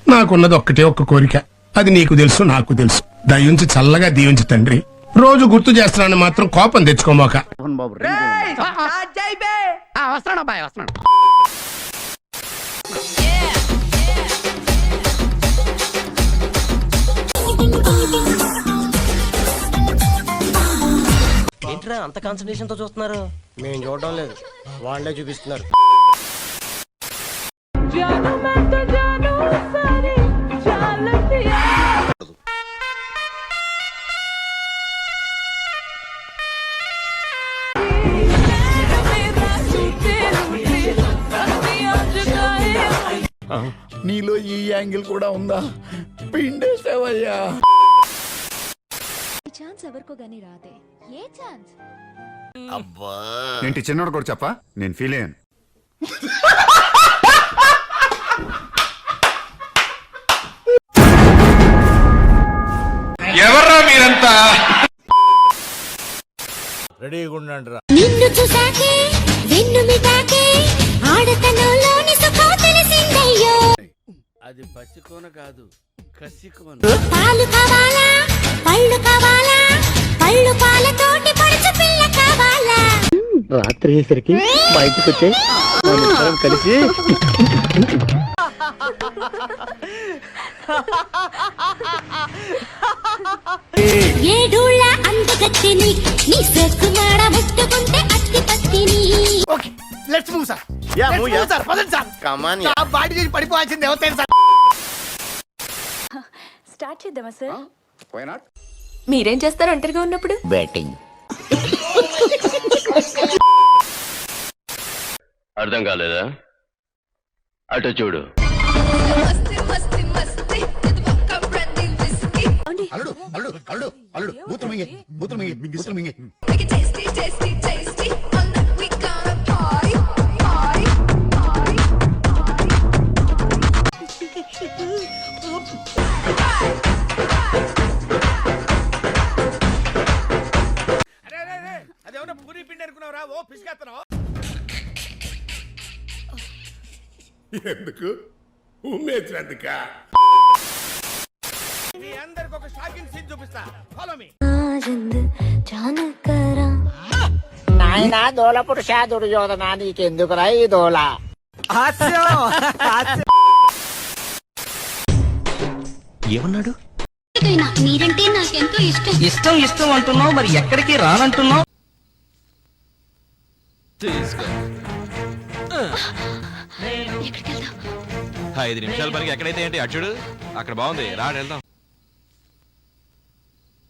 నాకున్నది ఒక్కటే ఒక్క కోరిక, అది నీకు తెలుసు నాకు తెలుసు. దయించి చల్లగా దీవించు తండ్రి. రోజు గుర్తు చేస్తున్నాను మాత్రం కోపం తెచ్చుకోమాక. వస్తున్నాడు అబ్బాయి, వస్తున్నాడు. ఏంట్రా అంత కాన్సన్ట్రేషన్ తో చూస్తున్నారు? మేము చూడడం లేదు, వాళ్ళే చూపిస్తున్నారు. నీలో ఈ యాంగిల్ కూడా ఉందా? పిండేసావయ్యా. ఛాన్స్ ఎవరికో గానీ రాదే. ఏ ఛాన్స్? అబ్బా ఏంటి చిన్నోడు కూడా చెప్పా, నేను ఫీల్ అయ్యాను. ఎవర్రా మీరంతా? రెడీగా ఉండండి రా. నిన్ను చూసాకే వెన్ను మిటాకే ఆడతనంలోని సుఖం తెలిసిందయ్యో. అది పసికోన కాదు, కసికోన. పాలు కావాలా పళ్ళు కావాలా, పళ్ళు పాలతోటి పడుచు పిల్ల కావాలా. రాత్రి అయ్యేసరికి బయటకు వచ్చే కలిసి ఏడూళ్ళ అందగత్తిని నీ సొక్కు మాడ ముట్టుకుంటే అత్తి పత్తిని. Okay let's move sir. Yeah move sir, పదండి సార్. Come on yeah. బాడీ చేసి పడిపోవాల్సింది ఎవరు సార్? స్టార్ట్ చేద్దామా సార్? Why not? మీరేం చేస్తారు ఒంటరిగా ఉన్నప్పుడు? బ్యాటింగ్. అర్థం కాలేదా? అటు చూడు. అల్లుడు అల్లుడు అల్లుడు అల్లుడు మూత్రం మింగి మూత్రం మింగి మూత్రం మింగి. అదేమన్నా పూరి పిండి అనుకున్నావురా? ఓ పిసికేస్తున్నావు. ఎందుకు ఉమ్మేసినందుక? మీ అందరికి ఒక షాకింగ్ సీన్ చూపిస్తా. Follow me. నాయనా దోల పురుషా దుర్యోధన, నీకెందుకురా ఈ దోల? ఏమన్నాడు? మీరంటే నాకెంతో ఇష్టం. ఇష్టం ఇష్టం అంటున్నావు, మరి ఎక్కడికి రానంటున్నావు? తీసుకో. ఎక్కడికి వెళ్దాం? 5 నిమిషాల పనికి ఎక్కడైతే ఏంటి? అచ్చుడు అక్కడ బాగుంది, రాడు వెళ్దాం.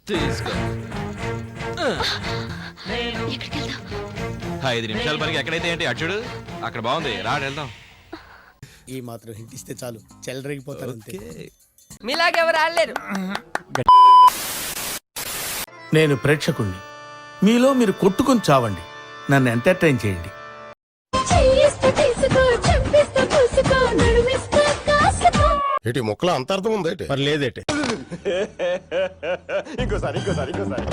తీసుకో. ఎక్కడికి వెళ్దాం? 5 నిమిషాల పనికి ఎక్కడైతే ఏంటి? అచ్చుడు అక్కడ బాగుంది, రాడు వెళ్దాం. ఈ మాత్రం హిట్ ఇస్తే చాలు, చెలరేగిపోతారు అంతే. మీలాగెవరు ఆడలేరు. నేను ప్రేక్షకుణ్ణి, మీలో మీరు కొట్టుకొని చావండి, నన్ను ఎంటర్టైన్ చేయండి. ఏంటి మొక్కల అంతర్థం ఉంది ఏంటి? మరి లేదేటి? ఇంకోసారి ఇంకోసారి ఇంకోసారి.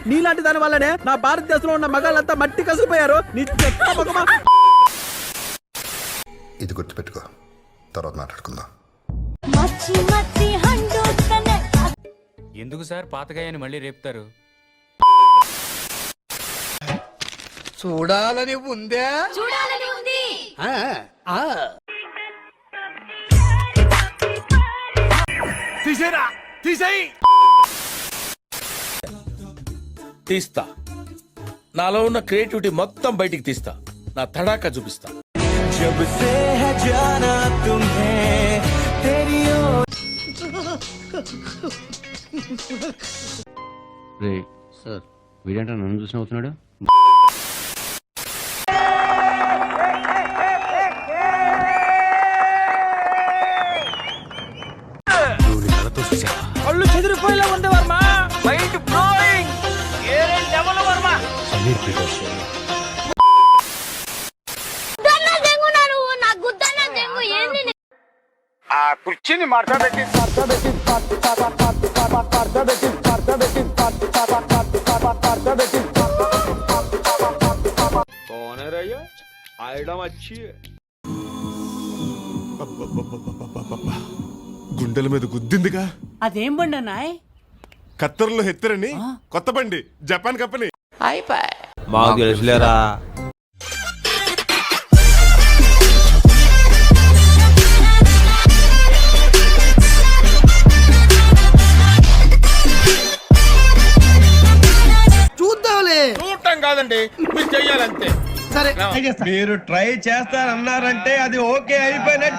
నీలాంటి దాని వల్లనే నా భారతదేశంలో ఉన్న మగాళ్ళంతా మట్టి కసిపోయారు. ఇది గుర్తుపెట్టుకో, తర్వాత మాట్లాడుకుందాం. ఎందుకు సార్ పాతగాయని మళ్ళీ రేపుతారు? చూడాలని ఉందే. చూడాలని ఉంది. తీసేరా, తీసేయి. తీస్తా, నాలో ఉన్న క్రియేటివిటీ మొత్తం బయటికి తీస్తా, నా తడాకా చూపిస్తా. సార్ వీడంటే నన్ను చూసిన అవుతున్నాడు. కళ్ళు చెదిరిపోయేలా ఉంది వర్మ. Mind blowing. ఏరే లెవెల్ వర్మ. సమీర్ పీటర్స్. ఆ కుర్చీని మార్చబెట్టి గుండెల మీద గుద్దిందిగా. అదేం బండి అన్నాయ్? కత్తర్లో హెత్తరని కొత్త బండి, జపాన్ కంపెనీ. అయిపోయి. మాకు తెలుసులేరా. చూడటం కాదండి, మీరు చెయ్యాలంతే. మీరు ట్రై చేస్తారన్నారంటే అది ఓకే అయిపోయినట్టు.